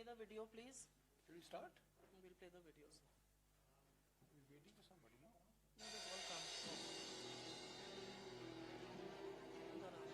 play the video, please? Should we start? We'll play the video, sir. We're waiting for somebody, no? No, they've all come. Andar आओ.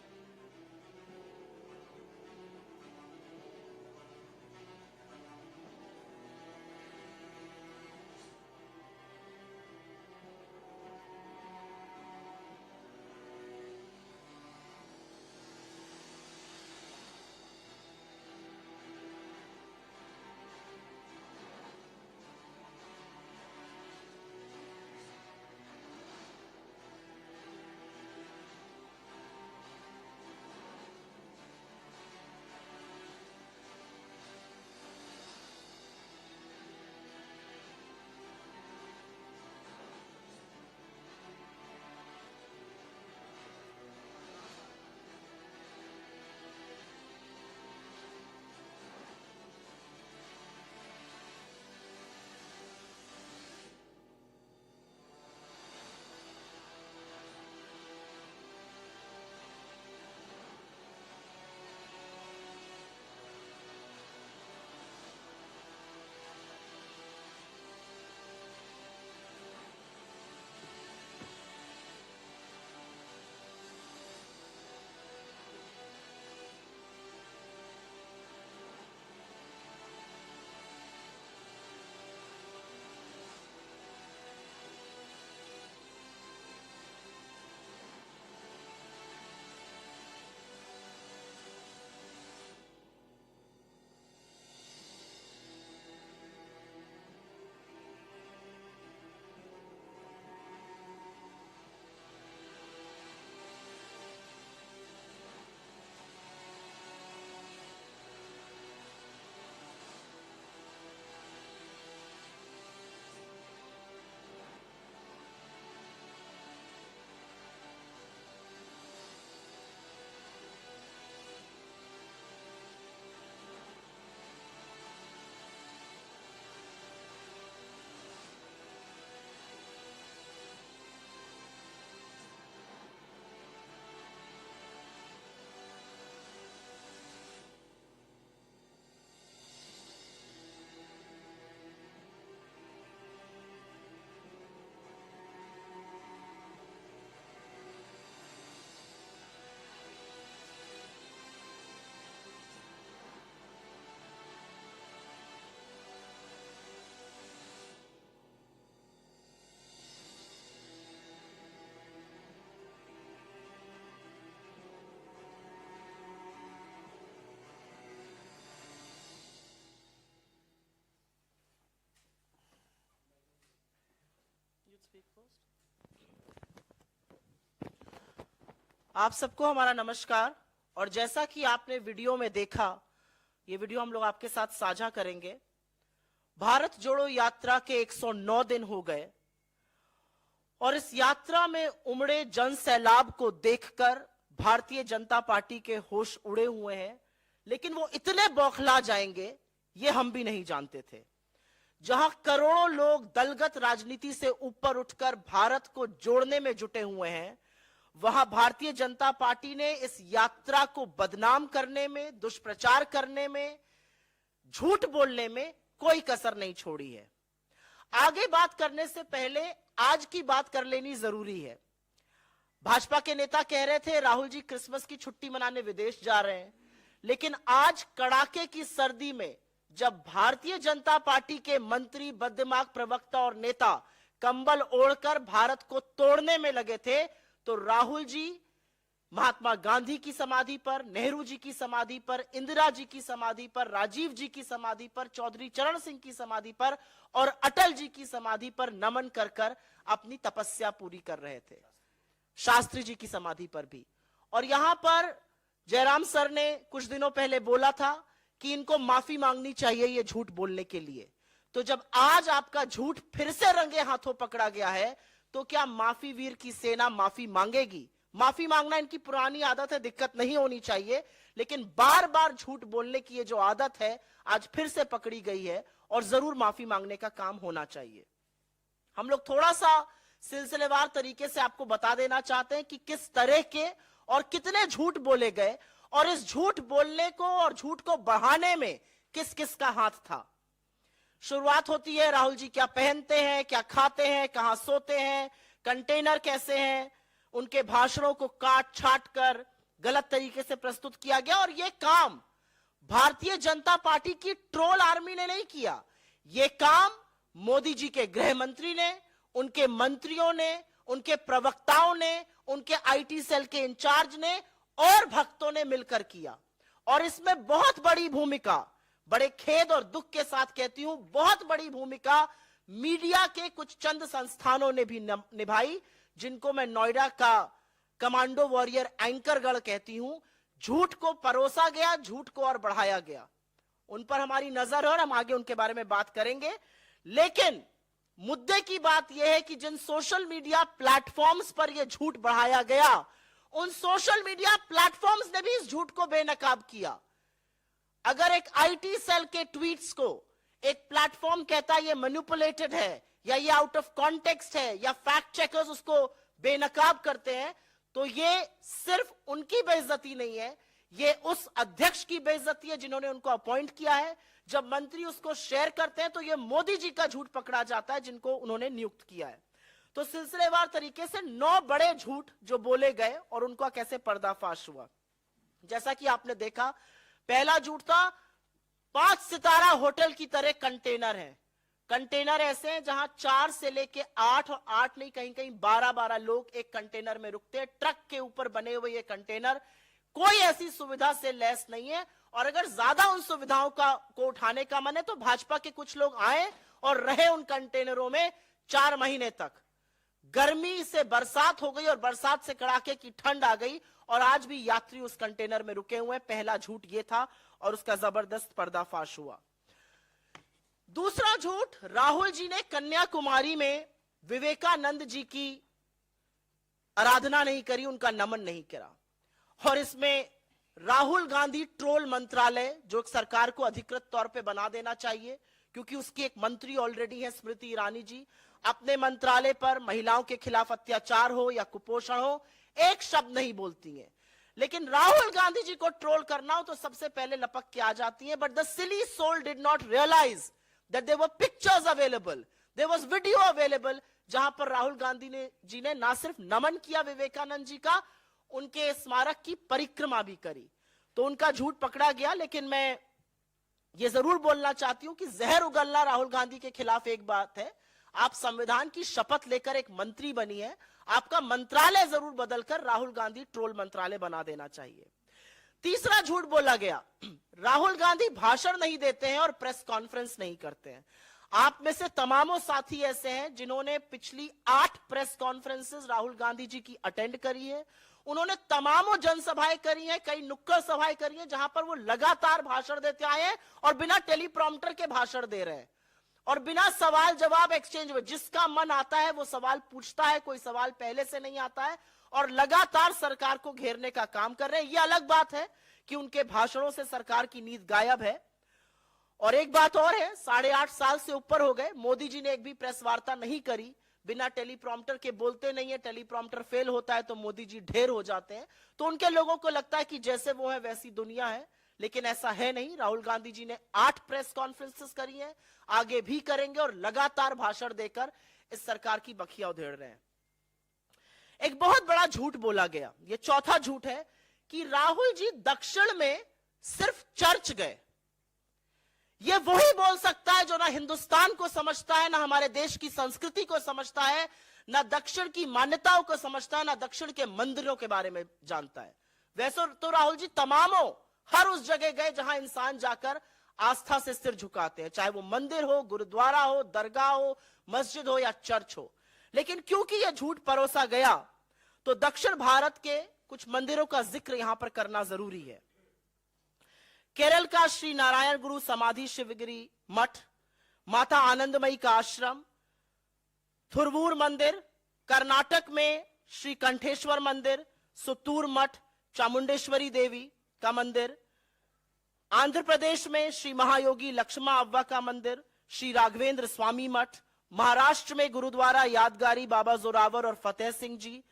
You'd speak first. आप सबको हमारा नमस्कार। और जैसा कि आपने वीडियो में देखा, ये वीडियो हम लोग आपके साथ साझा करेंगे। भारत जोड़ो यात्रा के 109 दिन हो गए और इस यात्रा में उमड़े जन सैलाब को देखकर भारतीय जनता पार्टी के होश उड़े हुए हैं, लेकिन वो इतने बौखला जाएंगे ये हम भी नहीं जानते थे। जहां करोड़ों लोग दलगत राजनीति से ऊपर उठकर भारत को जोड़ने में जुटे हुए हैं, वहां भारतीय जनता पार्टी ने इस यात्रा को बदनाम करने में, दुष्प्रचार करने में, झूठ बोलने में कोई कसर नहीं छोड़ी है। आगे बात करने से पहले आज की बात कर लेनी जरूरी है। भाजपा के नेता कह रहे थे राहुल जी क्रिसमस की छुट्टी मनाने विदेश जा रहे हैं, लेकिन आज कड़ाके की सर्दी में जब भारतीय जनता पार्टी के मंत्री, बददिमाग प्रवक्ता और नेता कंबल ओढ़कर भारत को तोड़ने में लगे थे, तो राहुल जी महात्मा गांधी की समाधि पर, नेहरू जी की समाधि पर, इंदिरा जी की समाधि पर, राजीव जी की समाधि पर, चौधरी चरण सिंह की समाधि पर और अटल जी की समाधि पर नमन कर कर अपनी तपस्या पूरी कर रहे थे। शास्त्री जी की समाधि पर भी। और यहां पर जयराम सर ने कुछ दिनों पहले बोला था कि इनको माफी मांगनी चाहिए ये झूठ बोलने के लिए। तो जब आज आपका झूठ फिर से रंगे हाथों पकड़ा गया है, तो क्या माफी वीर की सेना माफी मांगेगी? माफी मांगना इनकी पुरानी आदत है, दिक्कत नहीं होनी चाहिए, लेकिन बार बार झूठ बोलने की ये जो आदत है आज फिर से पकड़ी गई है और जरूर माफी मांगने का काम होना चाहिए। हम लोग थोड़ा सा सिलसिलेवार तरीके से आपको बता देना चाहते हैं कि किस तरह के और कितने झूठ बोले गए और इस झूठ बोलने को और झूठ को बढ़ाने में किस किस का हाथ था। शुरुआत होती है, राहुल जी क्या पहनते हैं, क्या खाते हैं, कहां सोते हैं, कंटेनर कैसे हैं, उनके भाषणों को काट छाट कर गलत तरीके से प्रस्तुत किया गया। और यह काम भारतीय जनता पार्टी की ट्रोल आर्मी ने नहीं किया, यह काम मोदी जी के गृह मंत्री ने, उनके मंत्रियों ने, उनके प्रवक्ताओं ने, उनके आईटी सेल के इंचार्ज ने और भक्तों ने मिलकर किया। और इसमें बहुत बड़ी भूमिका, बड़े खेद और दुख के साथ कहती हूं, बहुत बड़ी भूमिका मीडिया के कुछ चंद संस्थानों ने भी निभाई, जिनको मैं नोएडा का कमांडो वॉरियर एंकरगढ़ कहती हूं। झूठ को परोसा गया, झूठ को और बढ़ाया गया, उन पर हमारी नजर है और हम आगे उनके बारे में बात करेंगे। लेकिन मुद्दे की बात यह है कि जिन सोशल मीडिया प्लेटफॉर्म्स पर यह झूठ बढ़ाया गया, उन सोशल मीडिया प्लेटफॉर्म्स ने भी इस झूठ को बेनकाब किया। अगर एक आईटी सेल के ट्वीट्स को एक प्लेटफॉर्म कहता है ये मैनिपुलेटेड है या ये आउट ऑफ कॉन्टेक्स्ट है या फैक्ट चेकर्स उसको बेनकाब करते हैं, तो ये सिर्फ उनकी बेइज्जती नहीं है, ये उस अध्यक्ष की बेइज्जती है जिन्होंने उनको अपॉइंट किया है। जब मंत्री उसको शेयर करते हैं तो ये मोदी जी का झूठ पकड़ा जाता है जिनको उन्होंने नियुक्त किया है। तो सिलसिलेवार तरीके से 9 बड़े झूठ जो बोले गए और उनका कैसे पर्दाफाश हुआ। जैसा कि आपने देखा, पहला झूठ था 5 सितारा होटल की तरह कंटेनर है। कंटेनर ऐसे हैं जहां 4 से लेके 8 और 8 नहीं कहीं कहीं 12-12 लोग एक कंटेनर में रुकते हैं। ट्रक के ऊपर बने हुए ये कंटेनर कोई ऐसी सुविधा से लैस नहीं है। और अगर ज्यादा उन सुविधाओं को उठाने का मन है तो भाजपा के कुछ लोग आए और रहे उन कंटेनरों में 4 महीने तक। गर्मी से बरसात हो गई और बरसात से कड़ाके की ठंड आ गई और आज भी यात्री उस कंटेनर में रुके हुए हैं। पहला झूठ यह था और उसका जबरदस्त पर्दाफाश हुआ। दूसरा झूठ, राहुल जी ने कन्याकुमारी में विवेकानंद जी की आराधना नहीं करी, उनका नमन नहीं करा। और इसमें राहुल गांधी ट्रोल मंत्रालय, जो सरकार को अधिकृत तौर पे बना देना चाहिए, क्योंकि उसकी एक मंत्री ऑलरेडी है स्मृति ईरानी जी, अपने मंत्रालय पर महिलाओं के खिलाफ अत्याचार हो या कुपोषण हो एक शब्द नहीं बोलती हैं। लेकिन राहुल गांधी जी को ट्रोल करना हो तो सबसे पहले लपक के आ जाती है। But the silly soul did not realise that there were pictures available, there was video available, जहां पर राहुल गांधी जी ने ना सिर्फ नमन किया विवेकानंद जी का, उनके स्मारक की परिक्रमा भी करी। तो उनका झूठ पकड़ा गया। लेकिन मैं ये जरूर बोलना चाहती हूं कि जहर उगलना राहुल गांधी के खिलाफ एक बात है, आप संविधान की शपथ लेकर एक मंत्री बनी है, आपका मंत्रालय जरूर बदलकर राहुल गांधी ट्रोल मंत्रालय बना देना चाहिए। तीसरा झूठ बोला गया, राहुल गांधी भाषण नहीं देते हैं और प्रेस कॉन्फ्रेंस नहीं करते हैं। आप में से तमामों साथी ऐसे हैं जिन्होंने पिछली 8 प्रेस कॉन्फ्रेंसेस राहुल गांधी जी की अटेंड करी है। उन्होंने तमामों जनसभाएं करी हैं, कई नुक्कड़ सभाएं करी हैं जहां पर वो लगातार भाषण देते आए हैं और बिना टेलीप्रॉम्प्टर के भाषण दे रहे हैं और बिना सवाल जवाब एक्सचेंज में, जिसका मन आता है वो सवाल पूछता है, कोई सवाल पहले से नहीं आता है और लगातार सरकार को घेरने का काम कर रहे हैं। ये अलग बात है कि उनके भाषणों से सरकार की नींद गायब है। और एक बात और है, 8.5 साल से ऊपर हो गए, मोदी जी ने एक भी प्रेस वार्ता नहीं करी, बिना टेलीप्रॉम्प्टर के बोलते नहीं है, टेलीप्रॉम्प्टर फेल होता है तो मोदी जी ढेर हो जाते हैं। तो उनके लोगों को लगता है कि जैसे वो है वैसी दुनिया है, लेकिन ऐसा है नहीं। राहुल गांधी जी ने 8 प्रेस कॉन्फ्रेंसेस करी हैं, आगे भी करेंगे और लगातार भाषण देकर इस सरकार की बखिया उधेड़ रहे हैं। एक बहुत बड़ा झूठ बोला गया, ये चौथा झूठ है कि राहुल जी दक्षिण में सिर्फ चर्च गए। ये वही बोल सकता है जो ना हिंदुस्तान को समझता है, ना हमारे देश की संस्कृति को समझता है, ना दक्षिण की मान्यताओं को समझता है, ना दक्षिण के मंदिरों के बारे में जानता है। वैसे तो राहुल जी तमामों हर उस जगह गए जहां इंसान जाकर आस्था से सिर झुकाते हैं, चाहे वो मंदिर हो, गुरुद्वारा हो, दरगाह हो, मस्जिद हो या चर्च हो। लेकिन क्योंकि यह झूठ परोसा गया तो दक्षिण भारत के कुछ मंदिरों का जिक्र यहां पर करना जरूरी है। केरल का श्री नारायण गुरु समाधि शिवगिरी मठ, माता आनंदमयी का आश्रम, थुरवूर मंदिर, कर्नाटक में श्री कंठेश्वर मंदिर, सुतूर मठ, चामुंडेश्वरी देवी का मंदिर, आंध्र प्रदेश में श्री महायोगी लक्ष्मा अव्वा का मंदिर, श्री राघवेंद्र स्वामी मठ, महाराष्ट्र में गुरुद्वारा यादगारी बाबा जोरावर और फतेह सिंह जी,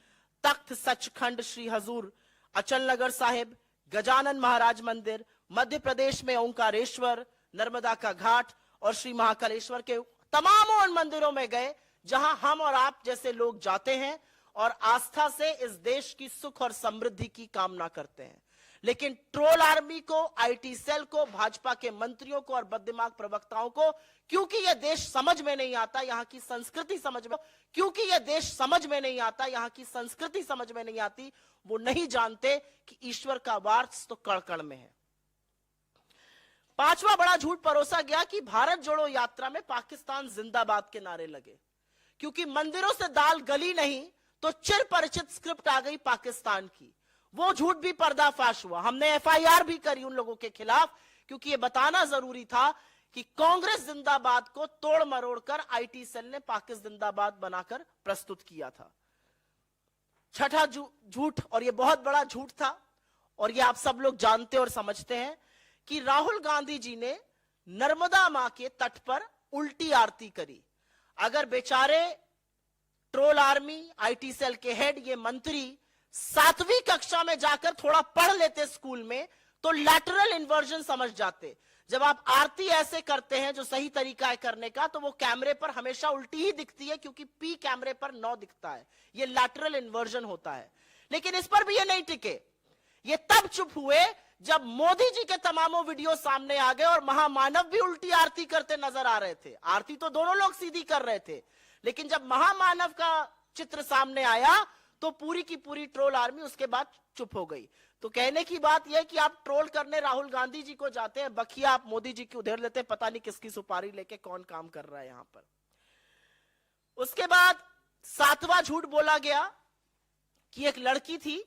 तख्त सचखंड श्री हजूर अचल नगर साहिब, गजानन महाराज मंदिर, मध्य प्रदेश में ओंकारेश्वर, नर्मदा का घाट और श्री महाकालेश्वर के तमाम उन मंदिरों में गए जहां हम और आप जैसे लोग जाते हैं और आस्था से इस देश की सुख और समृद्धि की कामना करते हैं। लेकिन ट्रोल आर्मी को, आईटी सेल को, भाजपा के मंत्रियों को और बददिमाग प्रवक्ताओं को, क्योंकि यह देश समझ में नहीं आता, यहां की संस्कृति समझ में, क्योंकि यह देश समझ में नहीं आता, यहां की संस्कृति समझ में नहीं आती, वो नहीं जानते कि ईश्वर का वास तो कण कण में है। पांचवा बड़ा झूठ परोसा गया कि भारत जोड़ो यात्रा में पाकिस्तान जिंदाबाद के नारे लगे, क्योंकि मंदिरों से दाल गली नहीं तो चिर परिचित स्क्रिप्ट आ गई पाकिस्तान की। वो झूठ भी पर्दाफाश हुआ। हमने एफआईआर भी करी उन लोगों के खिलाफ, क्योंकि ये बताना जरूरी था कि कांग्रेस जिंदाबाद को तोड़ मरोड़ कर आईटी सेल ने पाकिस्तान जिंदाबाद बनाकर प्रस्तुत किया था। छठा झूठ, और ये बहुत बड़ा झूठ था और ये आप सब लोग जानते और समझते हैं, कि राहुल गांधी जी ने नर्मदा मां के तट पर उल्टी आरती करी। अगर बेचारे ट्रोल आर्मी, आईटी सेल के हेड, ये मंत्री 7वीं कक्षा में जाकर थोड़ा पढ़ लेते स्कूल में तो लैटरल इन्वर्जन समझ जाते। जब आप आरती ऐसे करते हैं जो सही तरीका है करने का, तो वो कैमरे पर हमेशा उल्टी ही दिखती है, क्योंकि पी कैमरे पर 9 दिखता है। ये लैटरल इन्वर्जन होता है। लेकिन इस पर भी ये नहीं टिके। ये तब चुप हुए जब मोदी जी के तमामों वीडियो सामने आ गए और महामानव भी उल्टी आरती करते नजर आ रहे थे। आरती तो दोनों लोग सीधी कर रहे थे, लेकिन जब महामानव का चित्र सामने आया तो पूरी की पूरी ट्रोल आर्मी उसके बाद चुप हो गई। तो कहने की बात यह कि आप ट्रोल करने राहुल गांधी जी को जाते हैं, बखिया आप मोदी जी की उधेड़ लेते हैं, पता नहीं किसकी सुपारी लेके कौन काम कर रहा है यहां पर। उसके बाद 7वां झूठ बोला गया कि एक लड़की थी,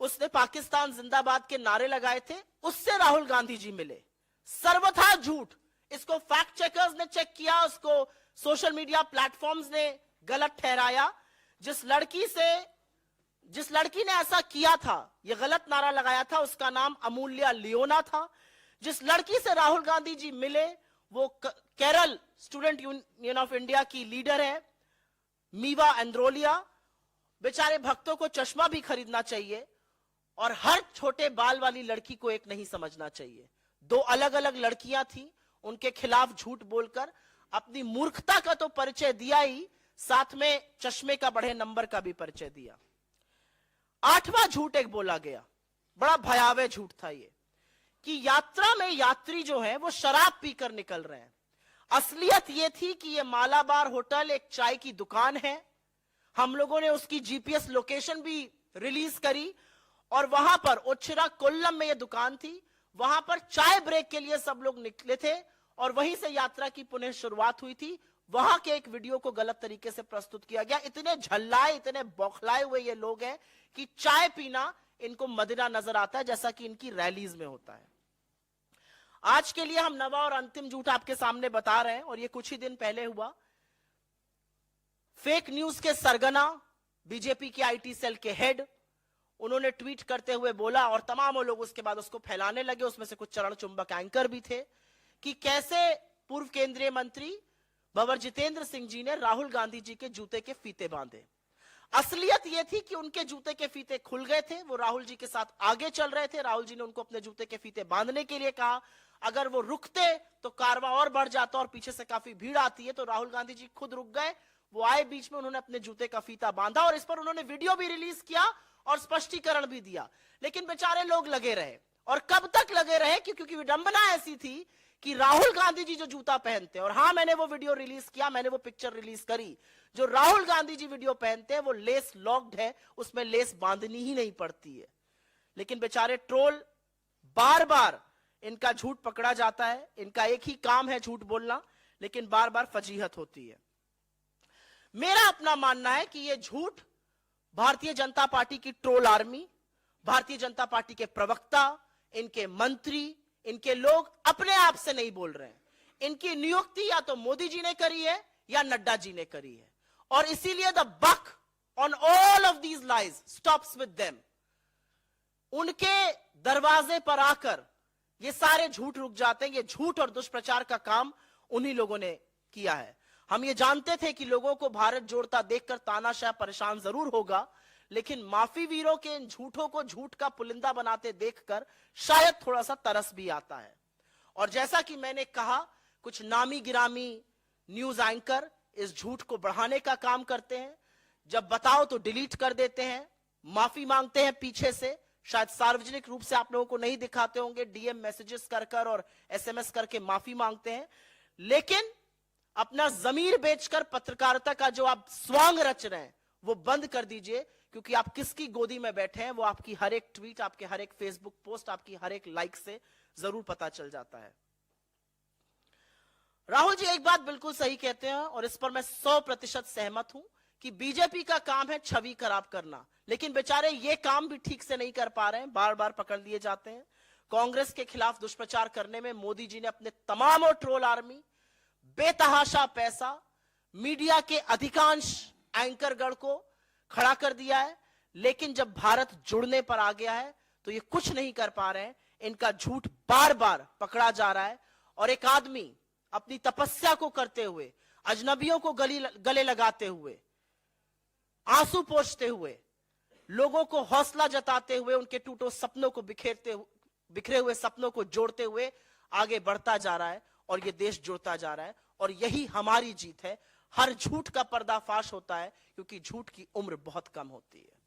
उसने पाकिस्तान जिंदाबाद के नारे लगाए थे, उससे राहुल गांधी जी मिले। सर्वथा झूठ। इसको फैक्ट चेकर्स ने चेक किया, उसको सोशल मीडिया प्लेटफॉर्म्स ने गलत ठहराया। जिस लड़की ने ऐसा किया था, यह गलत नारा लगाया था, उसका नाम अमूल्या लियोना था। जिस लड़की से राहुल गांधी जी मिले वो Kerala student union of India की लीडर है, मीवा एंड्रोलिया। बेचारे भक्तों को चश्मा भी खरीदना चाहिए और हर छोटे बाल वाली लड़की को एक नहीं समझना चाहिए। 2 अलग अलग लड़कियां थी, उनके खिलाफ झूठ बोलकर अपनी मूर्खता का तो परिचय दिया ही, साथ में चश्मे का बढ़े नंबर का भी परिचय दिया। 8वां झूठ एक बोला गया, बड़ा भयावह झूठ था ये, कि यात्रा में यात्री जो है वो शराब पीकर निकल रहे हैं। असलियत ये थी कि ये मालाबार होटल एक चाय की दुकान है। हम लोगों ने उसकी जीपीएस लोकेशन भी रिलीज करी और वहां पर ओचिरा कोल्लम में ये दुकान थी। वहां पर चाय ब्रेक के लिए सब लोग निकले थे और वहीं से यात्रा की पुनः शुरुआत हुई थी। वहां के एक वीडियो को गलत तरीके से प्रस्तुत किया गया। इतने झल्लाए, इतने बौखलाए हुए ये लोग हैं कि चाय पीना इनको मदिरा नजर आता है, जैसा कि इनकी रैलीज में होता है। आज के लिए हम नवा और अंतिम झूठ आपके सामने बता रहे हैं और ये कुछ ही दिन पहले हुआ। फेक न्यूज के सरगना बीजेपी के आईटी सेल के हेड, उन्होंने ट्वीट करते हुए बोला और तमाम लोग उसके बाद उसको फैलाने लगे, उसमें से कुछ चरण चुंबक एंकर भी थे, कि कैसे पूर्व केंद्रीय मंत्री भंवर जितेंद्र सिंह जी ने राहुल गांधी जी के जूते के फीते बांधे। असलियत यह थी कि उनके जूते के फीते खुल गए थे, वो राहुल जी के साथ आगे चल रहे थे। राहुल जी ने उनको अपने जूते के फीते बांधने के लिए कहा। अगर वो रुकते तो कारवां और बढ़ जाता और पीछे से काफी भीड़ आती है, तो राहुल गांधी जी खुद रुक गए। वो आए बीच में, उन्होंने अपने जूते का फीता बांधा और इस पर उन्होंने वीडियो भी रिलीज किया और स्पष्टीकरण भी दिया। लेकिन बेचारे लोग लगे रहे, और कब तक लगे रहे, क्योंकि विडंबना ऐसी थी कि राहुल गांधी जी जो जूता पहनते हैं, और हां मैंने वो वीडियो रिलीज किया, मैंने वो पिक्चर रिलीज करी, जो राहुल गांधी जी वीडियो पहनते हैं वो लेस लॉक्ड है, उसमें लेस बांधनी ही नहीं पड़ती है। लेकिन बेचारे ट्रोल बार बार इनका झूठ पकड़ा जाता है, इनका एक ही काम है झूठ बोलना, लेकिन बार बार फजीहत होती है। मेरा अपना मानना है कि यह झूठ भारतीय जनता पार्टी की troll army, Bharatiya Janata party के प्रवक्ता, इनके मंत्री, इनके लोग अपने आप से नहीं बोल रहे हैं। इनकी नियुक्ति या तो मोदी जी ने करी है या नड्डा जी ने करी है, और इसीलिए the buck on all of these lies stops with them. उनके दरवाजे पर आकर ये सारे झूठ रुक जाते हैं। ये झूठ और दुष्प्रचार का काम उन्हीं लोगों ने किया है। हम ये जानते थे कि लोगों को भारत जोड़ता देखकर तानाशाह परेशान जरूर होगा, लेकिन माफी वीरों के इन झूठों को झूठ का पुलिंदा बनाते देखकर शायद थोड़ा सा तरस भी आता है। और जैसा कि मैंने कहा, कुछ नामी गिरामी न्यूज एंकर इस झूठ को बढ़ाने का काम करते हैं। जब बताओ तो डिलीट कर देते हैं, माफी मांगते हैं पीछे से, शायद सार्वजनिक रूप से आप लोगों को नहीं दिखाते होंगे, डीएम मैसेजेस कर और एसएमएस करके माफी मांगते हैं। लेकिन अपना जमीर बेचकर पत्रकारिता का जो आप स्वांग रच रहे हैं वो बंद कर दीजिए, क्योंकि आप किसकी गोदी में बैठे हैं वो आपकी हर एक ट्वीट, आपके हर एक फेसबुक पोस्ट, आपकी हर एक लाइक से जरूर पता चल जाता है। राहुल जी एक बात बिल्कुल सही कहते हैं और इस पर मैं 100% सहमत हूं कि बीजेपी का काम है छवि खराब करना, लेकिन बेचारे ये काम भी ठीक से नहीं कर पा रहे हैं, बार बार पकड़ लिए जाते हैं। कांग्रेस के खिलाफ दुष्प्रचार करने में मोदी जी ने अपने तमाम ट्रोल आर्मी, बेतहाशा पैसा, मीडिया के अधिकांश एंकरगण को खड़ा कर दिया है। लेकिन जब भारत जुड़ने पर आ गया है तो ये कुछ नहीं कर पा रहे हैं, इनका झूठ बार बार पकड़ा जा रहा है। और एक आदमी अपनी तपस्या को करते हुए, अजनबियों को गले लगाते हुए, आंसू पोंछते हुए, लोगों को हौसला जताते हुए, उनके टूटे सपनों को बिखरे हुए सपनों को जोड़ते हुए आगे बढ़ता जा रहा है और ये देश जुड़ता जा रहा है। और यही हमारी जीत है। हर झूठ का पर्दाफाश होता है क्योंकि झूठ की उम्र बहुत कम होती है।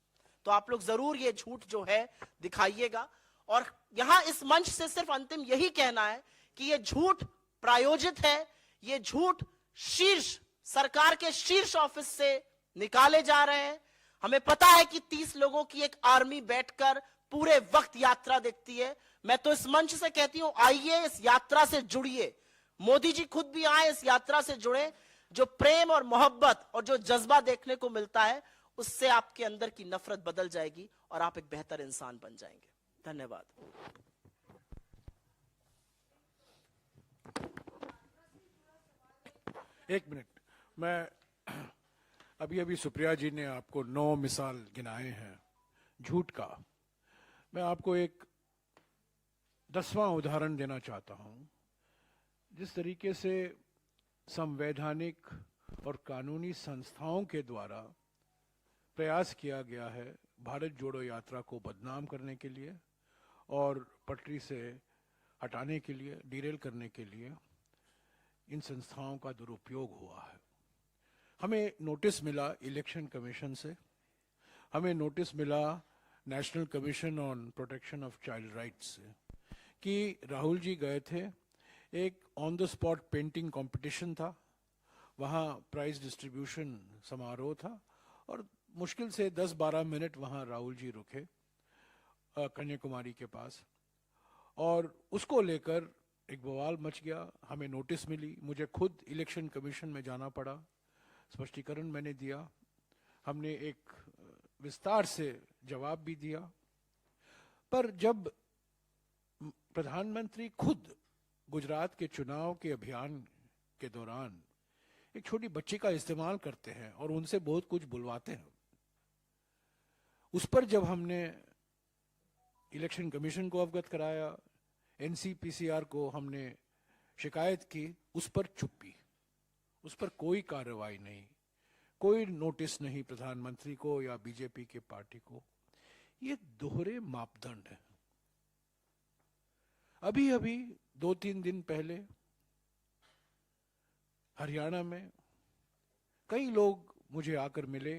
तो आप लोग जरूर ये झूठ जो है दिखाइएगा। और यहां इस मंच से सिर्फ अंतिम यही कहना है कि ये झूठ प्रायोजित है, ये झूठ शीर्ष सरकार के शीर्ष ऑफिस से निकाले जा रहे हैं। हमें पता है कि 30 लोगों की एक आर्मी बैठकर पूरे वक्त यात्रा देखती है। मैं तो इस मंच से कहती हूं, आइए इस यात्रा से जुड़िए, मोदी जी खुद भी आए, इस यात्रा से जुड़े। जो प्रेम और मोहब्बत और जो जज्बा देखने को मिलता है उससे आपके अंदर की नफरत बदल जाएगी और आप एक बेहतर इंसान बन जाएंगे। धन्यवाद। एक मिनट, मैं अभी सुप्रिया जी ने आपको 9 मिसाल गिनाए हैं झूठ का। मैं आपको एक 10वां उदाहरण देना चाहता हूं। जिस तरीके से संवैधानिक और कानूनी संस्थाओं के द्वारा प्रयास किया गया है भारत जोड़ो यात्रा को बदनाम करने के लिए और पटरी से हटाने के लिए, डिरेल करने के लिए, इन संस्थाओं का दुरुपयोग हुआ है। हमें नोटिस मिला इलेक्शन कमीशन से, हमें नोटिस मिला national commission on protection of child rights से कि राहुल जी गए थे, एक on the spot painting competition था, वहाँ प्राइज डिस्ट्रीब्यूशन समारोह था और मुश्किल से 10-12 मिनट वहाँ राहुल जी रुके कन्याकुमारी के पास और उसको लेकर एक बवाल मच गया। हमें नोटिस मिली, मुझे खुद इलेक्शन कमीशन में जाना पड़ा, स्पष्टीकरण मैंने दिया, हमने एक विस्तार से जवाब भी दिया। पर जब प्रधानमंत्री खुद गुजरात के चुनाव के अभियान के दौरान एक छोटी बच्ची का इस्तेमाल करते हैं और उनसे बहुत कुछ बुलवाते हैं, उस पर जब हमने इलेक्शन कमीशन को अवगत कराया, एनसीपीसीआर को हमने शिकायत की, उस पर चुप्पी, उस पर कोई कार्रवाई नहीं, कोई नोटिस नहीं प्रधानमंत्री को या बीजेपी के पार्टी को। ये दोहरे मापदंड है। अभी 2-3 दिन पहले हरियाणा में कई लोग मुझे आकर मिले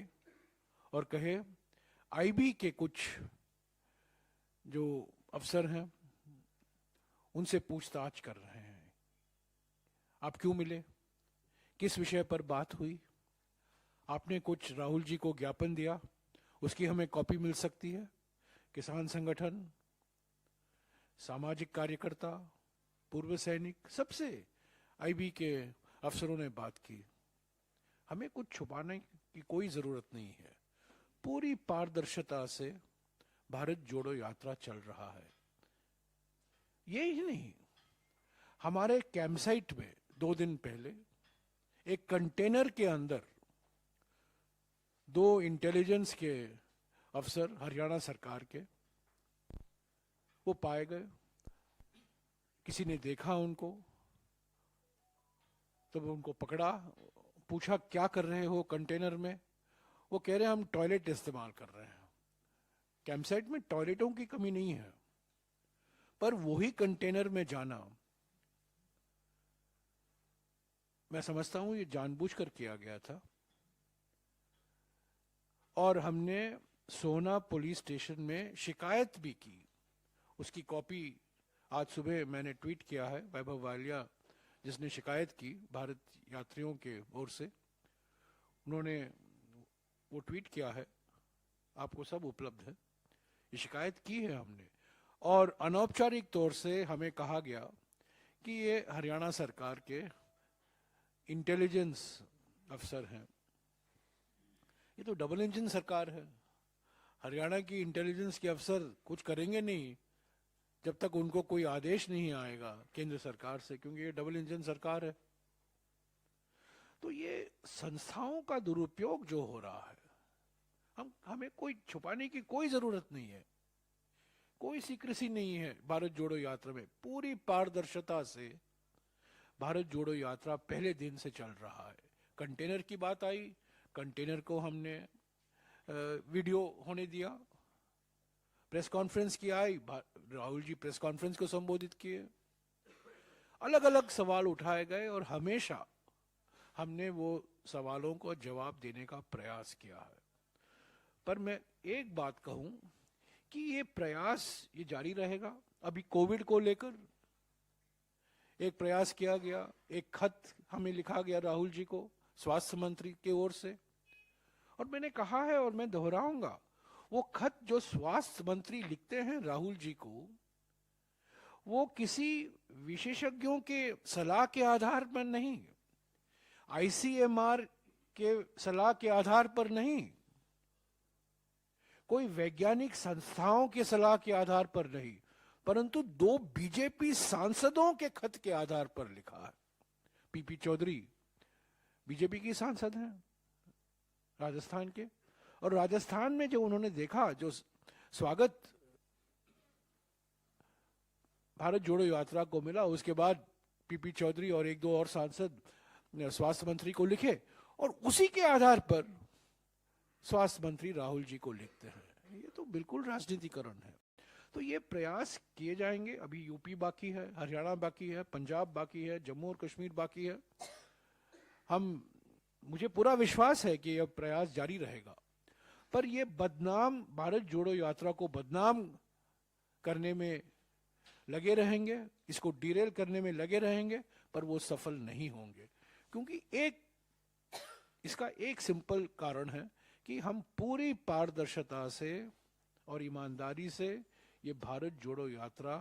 और कहे आईबी के कुछ जो अफसर हैं उनसे पूछताछ कर रहे हैं। आप क्यों मिले, किस विषय पर बात हुई, आपने कुछ राहुल जी को ज्ञापन दिया, उसकी हमें कॉपी मिल सकती है। किसान संगठन, सामाजिक कार्यकर्ता, पूर्व सैनिक, सबसे आईबी के अफसरों ने बात की। हमें कुछ छुपाने की कोई जरूरत नहीं है, पूरी पारदर्शिता से भारत जोड़ो यात्रा चल रहा है। ये ही नहीं, हमारे कैंपसाइट में 2 दिन पहले एक कंटेनर के अंदर 2 इंटेलिजेंस के अफसर हरियाणा सरकार के वो पाए गए। किसी ने देखा उनको, तब उनको पकड़ा, पूछा क्या कर रहे हो कंटेनर में। वो कह रहे हैं हम टॉयलेट इस्तेमाल कर रहे हैं। कैंपसाइट में टॉयलेटों की कमी नहीं है, पर वही कंटेनर में जाना मैं समझता हूं ये जानबूझकर किया गया था। और हमने सोना पुलिस स्टेशन में शिकायत भी की। उसकी कॉपी आज सुबह मैंने ट्वीट किया है। वैभव वालिया जिसने शिकायत की भारत यात्रियों के ओर से, उन्होंने वो ट्वीट किया है, आपको सब उपलब्ध है। ये शिकायत की है हमने, और अनौपचारिक तौर से हमें कहा गया कि ये हरियाणा सरकार के इंटेलिजेंस अफसर हैं। ये तो डबल इंजन सरकार है। हरियाणा की इंटेलिजेंस के अफसर कुछ करेंगे नहीं जब तक उनको कोई आदेश नहीं आएगा केंद्र सरकार से, क्योंकि ये डबल इंजन सरकार है। तो ये संस्थाओं का दुरुपयोग जो हो रहा है, हमें कोई छुपाने की कोई जरूरत नहीं है। कोई सीक्रेसी नहीं है भारत जोड़ो यात्रा में। पूरी पारदर्शिता से भारत जोड़ो यात्रा पहले दिन से चल रहा है। कंटेनर की बात आई, कंटेनर को हमने वीडियो होने दिया। प्रेस कॉन्फ्रेंस की आई, राहुल जी प्रेस कॉन्फ्रेंस को संबोधित किए। अलग अलग सवाल उठाए गए और हमेशा हमने वो सवालों को जवाब देने का प्रयास किया है। पर मैं एक बात कहूं कि ये प्रयास ये जारी रहेगा। अभी कोविड को लेकर एक प्रयास किया गया, एक खत हमें लिखा गया राहुल जी को स्वास्थ्य मंत्री की ओर से, और मैंने कहा है और मैं दोहराऊंगा, वो खत जो स्वास्थ्य मंत्री लिखते हैं राहुल जी को, वो किसी विशेषज्ञों के सलाह के आधार पर नहीं, आईसीएमआर के सलाह के आधार पर नहीं, कोई वैज्ञानिक संस्थाओं के सलाह के आधार पर नहीं, परंतु 2 बीजेपी सांसदों के खत के आधार पर लिखा है। पीपी चौधरी बीजेपी की सांसद हैं राजस्थान के, और राजस्थान में जो उन्होंने देखा, जो स्वागत भारत जोड़ो यात्रा को मिला, उसके बाद पीपी चौधरी और 1-2 और सांसद स्वास्थ्य मंत्री को लिखे, और उसी के आधार पर स्वास्थ्य मंत्री राहुल जी को लिखते हैं। ये तो बिल्कुल राजनीतिकरण है। तो ये प्रयास किए जाएंगे। अभी यूपी बाकी है, हरियाणा बाकी है, पंजाब बाकी है, जम्मू और कश्मीर बाकी है। मुझे पूरा विश्वास है कि यह प्रयास जारी रहेगा। पर ये बदनाम, भारत जोड़ो यात्रा को बदनाम करने में लगे रहेंगे, इसको डिरेल करने में लगे रहेंगे, पर वो सफल नहीं होंगे। क्योंकि इसका एक सिंपल कारण है कि हम पूरी पारदर्शिता से और ईमानदारी से ये भारत जोड़ो यात्रा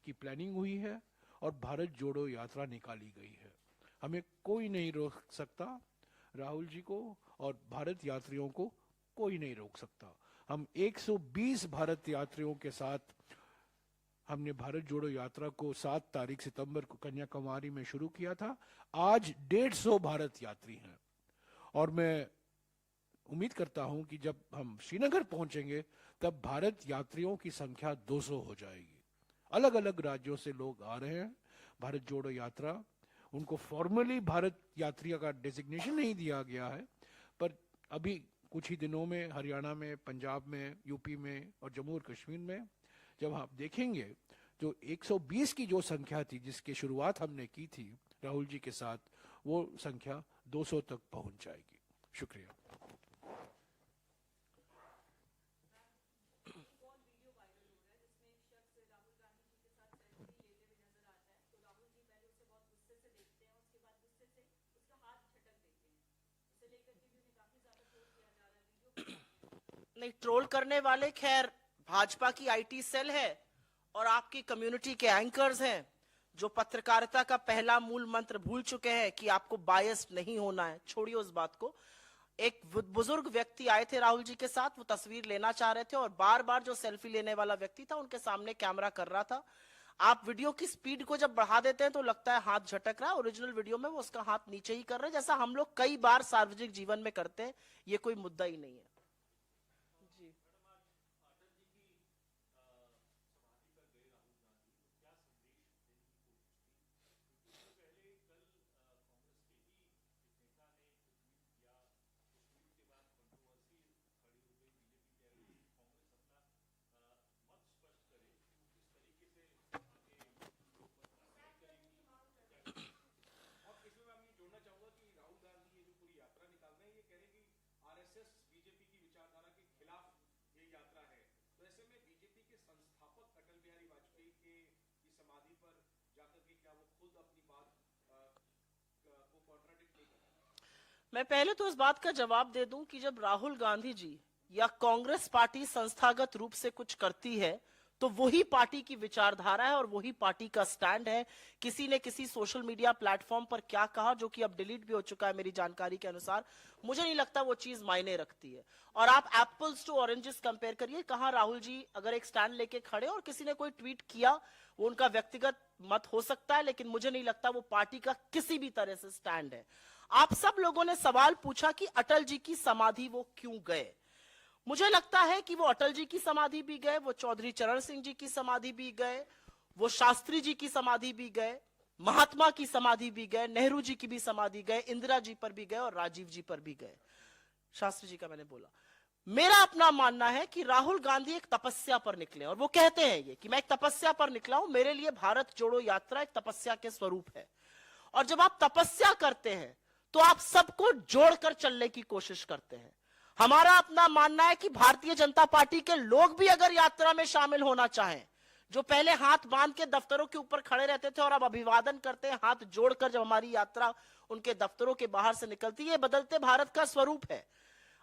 की प्लानिंग हुई है और भारत जोड़ो यात्रा निकाली गई है। हमें कोई नहीं रोक सकता, राहुल जी को और भारत यात्रियों को कोई नहीं रोक सकता। हम 120 भारत यात्रियों के साथ हमने भारत जोड़ो यात्रा को 7 तारीख सितंबर को कन्याकुमारी में शुरू किया था। आज 150 भारत यात्री हैं, और मैं उम्मीद करता हूं कि जब हम श्रीनगर पहुंचेंगे तब भारत यात्रियों की संख्या 200 हो जाएगी। अलग अलग राज्यों से लोग आ रहे हैं भारत जोड़ो यात्रा। उनको फॉर्मली भारत यात्री का डेजिग्नेशन नहीं दिया गया है, पर अभी कुछ ही दिनों में हरियाणा में, पंजाब में, यूपी में और जम्मू और कश्मीर में जब आप देखेंगे, जो 120 की जो संख्या थी जिसकी शुरुआत हमने की थी राहुल जी के साथ, वो संख्या 200 तक पहुंच जाएगी। शुक्रिया। नहीं, ट्रोल करने वाले खैर भाजपा की आईटी सेल है और आपकी कम्युनिटी के एंकर्स हैं, जो पत्रकारिता का पहला मूल मंत्र भूल चुके हैं कि आपको बायस्ड नहीं होना है। छोड़िए उस बात को। एक बुजुर्ग व्यक्ति आए थे राहुल जी के साथ, वो तस्वीर लेना चाह रहे थे और बार बार जो सेल्फी लेने वाला व्यक्ति था उनके सामने कैमरा कर रहा था। आप वीडियो की स्पीड को जब बढ़ा देते हैं तो लगता है हाथ झटक रहा है। ओरिजिनल वीडियो में वो उसका हाथ नीचे ही कर रहे हैं, जैसा हम लोग कई बार सार्वजनिक जीवन में करते हैं। ये कोई मुद्दा ही नहीं है। जी, मैं पहले तो इस बात का जवाब दे दूं कि जब राहुल गांधी जी या कांग्रेस पार्टी संस्थागत रूप से कुछ करती है तो वही पार्टी की विचारधारा है और वही पार्टी का स्टैंड है। किसी ने किसी सोशल मीडिया प्लेटफॉर्म पर क्या कहा, जो कि अब डिलीट भी हो चुका है मेरी जानकारी के अनुसार, मुझे नहीं लगता वो चीज मायने रखती है। और आप एप्पल्स टू ऑरेंजेस कंपेयर करिए। कहां राहुल जी अगर एक स्टैंड लेके खड़े और किसी ने कोई ट्वीट किया, वो उनका व्यक्तिगत मत हो सकता है, लेकिन मुझे नहीं लगता वो पार्टी का किसी भी तरह से स्टैंड है। आप सब लोगों ने सवाल पूछा कि अटल जी की समाधि वो क्यों गए। मुझे लगता है कि वो अटल जी की समाधि भी गए, वो चौधरी चरण सिंह जी की समाधि भी गए, वो शास्त्री जी की समाधि भी गए, महात्मा की समाधि भी गए, नेहरू जी की भी समाधि गए, इंदिरा जी पर भी गए और राजीव जी पर भी गए। शास्त्री जी का मैंने बोला। मेरा अपना मानना है कि राहुल गांधी एक तपस्या पर निकले और वो कहते हैं ये कि मैं एक तपस्या पर निकला हूं। मेरे लिए भारत जोड़ो यात्रा एक तपस्या के स्वरूप है। और जब आप तपस्या करते हैं तो आप सबको जोड़कर चलने की कोशिश करते हैं। हमारा अपना मानना है कि भारतीय जनता पार्टी के लोग भी अगर यात्रा में शामिल होना चाहें, जो पहले हाथ बांध के दफ्तरों के ऊपर खड़े रहते थे और अब अभिवादन करते हैं हाथ जोड़कर जब हमारी यात्रा उनके दफ्तरों के बाहर से निकलती है, बदलते भारत का स्वरूप है।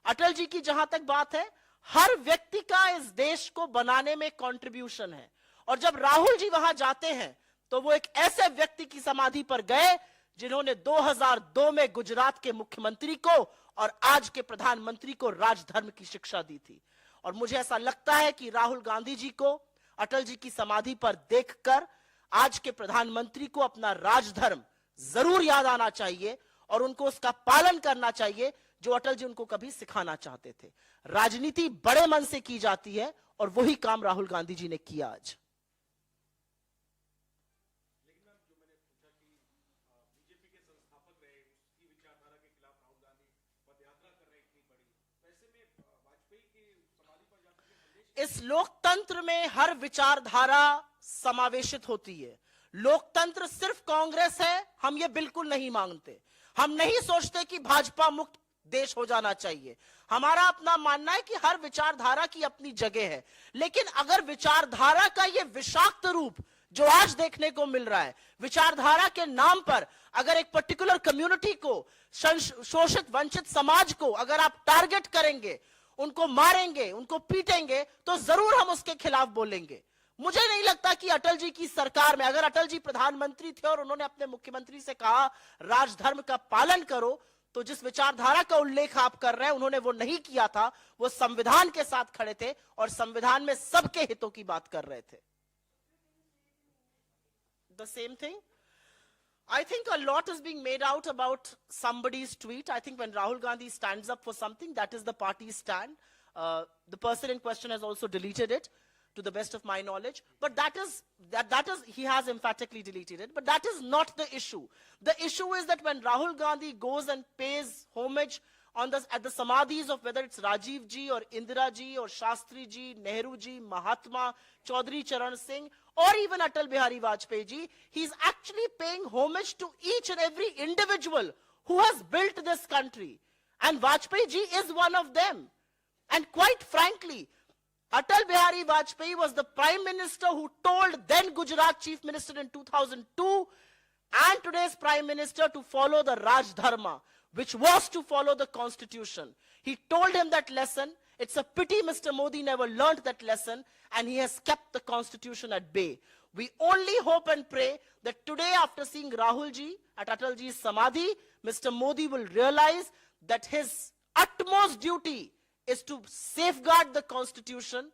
अटल जी की जहां तक बात है, हर व्यक्ति का इस देश को बनाने में कंट्रीब्यूशन है। और जब राहुल जी वहां जाते हैं तो वो एक ऐसे व्यक्ति की समाधि पर गए जिन्होंने 2002 में गुजरात के मुख्यमंत्री को और आज के प्रधानमंत्री को राजधर्म की शिक्षा दी थी। और मुझे ऐसा लगता है कि राहुल गांधी जी को अटल जी की समाधि पर देखकर आज के प्रधानमंत्री को अपना राजधर्म जरूर याद आना चाहिए और उनको उसका पालन करना चाहिए, जो अटल जी उनको कभी सिखाना चाहते थे। राजनीति बड़े मन से की जाती है और वही काम राहुल गांधी जी ने किया आज। इस लोकतंत्र में हर विचारधारा समावेशित होती है। लोकतंत्र सिर्फ कांग्रेस है, हम ये बिल्कुल नहीं मांगते। हम नहीं सोचते कि भाजपा मुक्त देश हो जाना चाहिए। हमारा अपना मानना है कि हर विचारधारा की अपनी जगह है, लेकिन अगर विचारधारा का ये विषाक्त रूप जो आज देखने को मिल रहा है, विचारधारा के नाम पर अगर एक पर्टिकुलर कम्युनिटी को, शोषित वंचित समाज को अगर आप टारगेट करेंगे, उनको मारेंगे, उनको पीटेंगे, तो जरूर हम उसके खिलाफ बोलेंगे। मुझे नहीं लगता कि अटल जी की सरकार में अगर अटल जी प्रधानमंत्री थे और उन्होंने अपने मुख्यमंत्री से कहा राजधर्म का पालन करो, तो जिस विचारधारा का उल्लेख आप कर रहे हैं उन्होंने वो नहीं किया था। वो संविधान के साथ खड़े थे और संविधान में सबके हितों की बात कर रहे थे। The same thing. I think a lot is being made out about somebody's tweet. I think when Rahul Gandhi stands up for something, that is the party's stand. The person in question has also deleted it, to the best of my knowledge. But that is, he has emphatically deleted it. But that is not the issue. The issue is that when Rahul Gandhi goes and pays homage at the samadhis of whether it's Rajiv ji or Indira ji or Shastri ji, Nehru ji, Mahatma, Chaudhary Charan Singh, or even Atal Bihari Vajpayee ji, he's actually paying homage to each and every individual who has built this country. And Vajpayee ji is one of them. And quite frankly, Atal Bihari Vajpayee was the Prime Minister who told then Gujarat Chief Minister in 2002 and today's Prime Minister to follow the Raj Dharma, which was to follow the Constitution. He told him that lesson. It's a pity Mr. Modi never learned that lesson and he has kept the Constitution at bay. We only hope and pray that today, after seeing Rahul ji at Atal ji's Samadhi, Mr. Modi will realize that his utmost duty is to safeguard the Constitution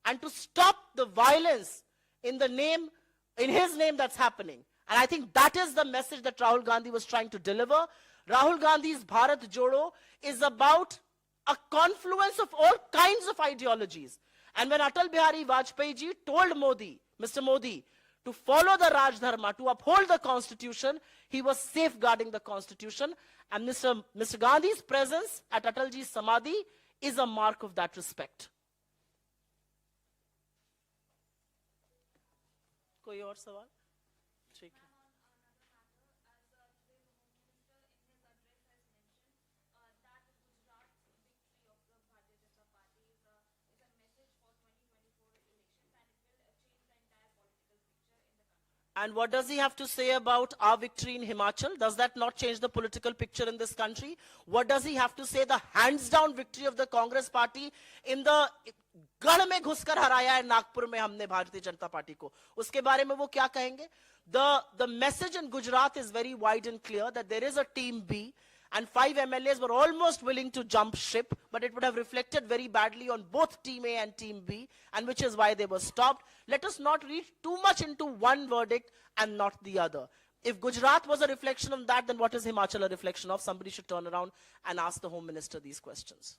and to stop the violence in his name that's happening. And I think that is the message that Rahul Gandhi was trying to deliver. Rahul Gandhi's Bharat Jodo is about a confluence of all kinds of ideologies. And when Atal Bihari Vajpayee ji told Modi, Mr. Modi, to follow the Raj Dharma, to uphold the Constitution, he was safeguarding the Constitution. And Mr. Gandhi's presence at Atal ji's Samadhi is a mark of that respect. कोई और सवाल? ठीक है। And what does he have to say about our victory in Himachal? Does that not change the political picture in this country? What does he have to say the hands down victory of the Congress party in the गढ़ में घुसकर हराया है नागपुर में हमने Bharatiya Janata party को, उसके बारे में वो क्या कहेंगे? The message in Gujarat is very wide and clear that there is a team B and 5 MLAs were almost willing to jump ship, but it would have reflected very badly on both Team A and Team B, and which is why they were stopped. Let us not read too much into one verdict and not the other. If Gujarat was a reflection of that, then what is Himachal a reflection of? Somebody should turn around and ask the Home Minister these questions.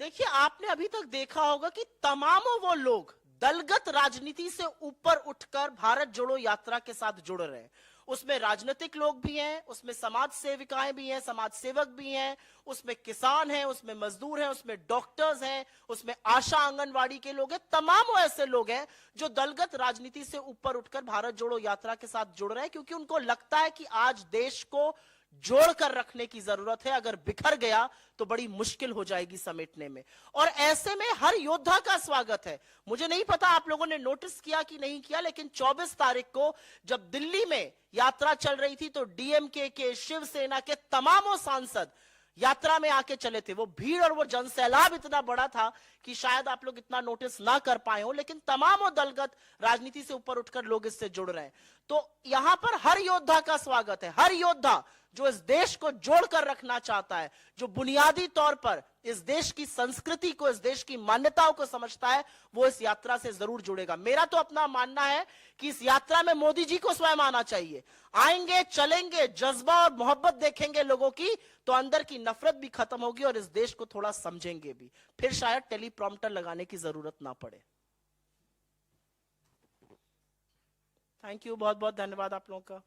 देखिए, आपने अभी तक देखा होगा कि तमामों वो लोग दलगत राजनीति से ऊपर उठकर भारत जोड़ो यात्रा के साथ जुड़ रहे हैं। उसमें राजनीतिक लोग भी हैं, उसमें समाज सेविकाएं भी हैं, समाज सेवक भी हैं, उसमें किसान हैं, उसमें मजदूर हैं, उसमें डॉक्टर्स हैं, उसमें आशा आंगनवाड़ी के लोग हैं। तमाम ऐसे लोग हैं जो दलगत राजनीति से ऊपर उठकर भारत जोड़ो यात्रा के साथ जुड़ रहे हैं, क्योंकि उनको लगता है कि आज देश को जोड़कर रखने की जरूरत है। अगर बिखर गया तो बड़ी मुश्किल हो जाएगी समेटने में। और ऐसे में हर योद्धा का स्वागत है। मुझे नहीं पता आप लोगों ने नोटिस किया कि नहीं किया, लेकिन 24 तारीख को जब दिल्ली में यात्रा चल रही थी तो डीएमके के, शिवसेना के तमामों सांसद यात्रा में आके चले थे। वो भीड़ और वो जनसैलाब इतना बड़ा था कि शायद आप लोग इतना नोटिस ना कर पाए हो, लेकिन तमामों दलगत राजनीति से ऊपर उठकर लोग इससे जुड़ रहे हैं। तो यहां पर हर योद्धा का स्वागत है। हर योद्धा जो इस देश को जोड़कर रखना चाहता है, जो बुनियादी तौर पर इस देश की संस्कृति को, इस देश की मान्यताओं को समझता है, वो इस यात्रा से जरूर जुड़ेगा। मेरा तो अपना मानना है कि इस यात्रा में मोदी जी को स्वयं आना चाहिए। आएंगे, चलेंगे, जज्बा और मोहब्बत देखेंगे लोगों की, तो अंदर की नफरत भी खत्म होगी और इस देश को थोड़ा समझेंगे भी। फिर शायद टेलीप्रॉम्प्टर लगाने की जरूरत ना पड़े। थैंक यू, बहुत बहुत धन्यवाद आप लोगों का।